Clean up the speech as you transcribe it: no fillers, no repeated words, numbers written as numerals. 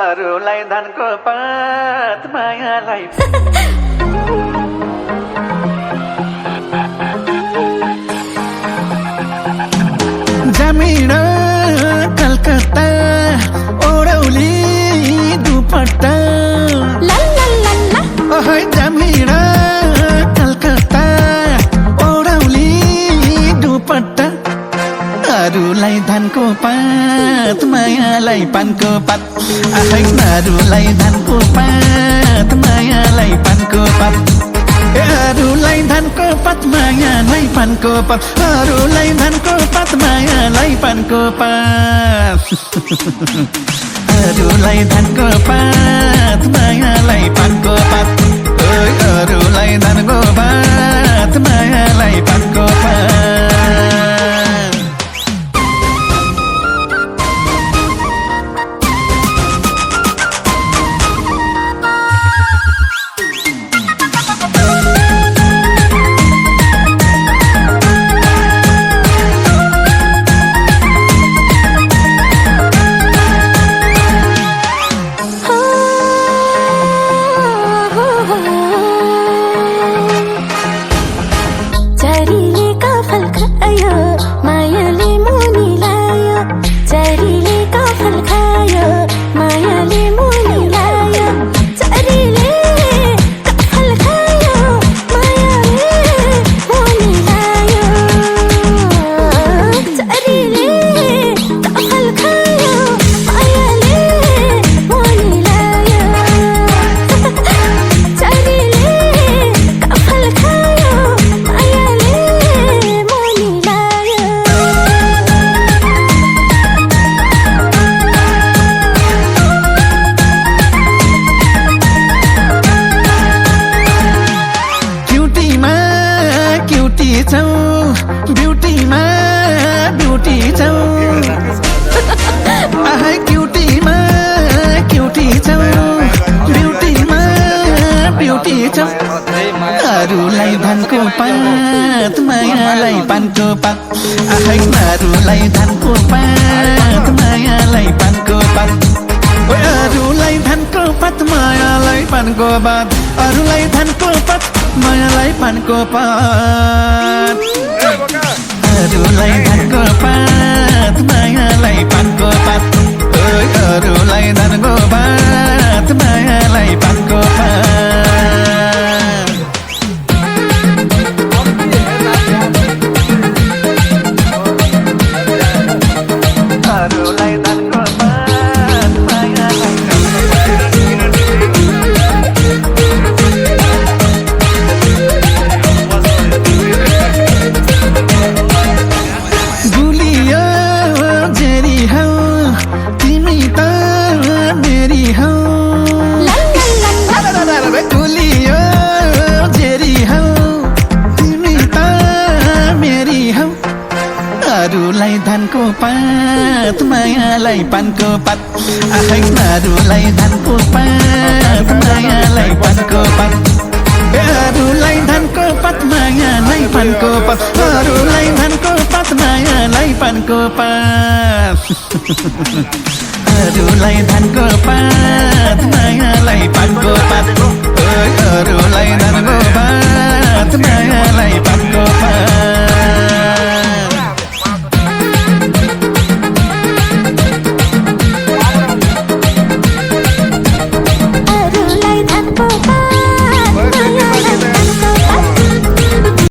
अरूलाई धनको पात मायालाई जमीन कलकत्ता ओढौली दुपट्टा ओहै जमीन कलकत्ता ओढौली दुपट्टा अरूलाई धनको पात मायालाई पानको पात आखै अरूलाई धनको पात मायालाई पानको पात अरूलाई धनको पात मायालाई पानको पात अरूलाई धनको पात मायालाई पानको पात अरूलाई धनको पात मायालाई पानको पात अरूलाई धनको पात मायालाई पानको पात ब्यूटीमा ब्यूटी छौ आहै क्युटीमा क्युटी छौ ब्यूटीमा ब्यूटी छौ अरूलाई धनको पात मायालाई पानको पात आहै अरूलाई धनको पात मायालाई पानको पात अरूलाई धनको पात मायालाई पानको पात अरूलाई धनको पात मायालाई पानको पात अरूलाई धनको पात मायालाई पानको पात अरूलाई धनको पात मायालाई पानको पात अरूलाई धनको पात मायालाई अरूलाई धनको पात मायालाई पानको पात आखै अरूलाई धनको पात मायालाई पानको पात अरूलाई धनको पात मायालाई पानको पात अरूलाई धनको पात मायालाई पानको पात अरूलाई धनको पात मायालाई पानको पात अरूलाई धनको पात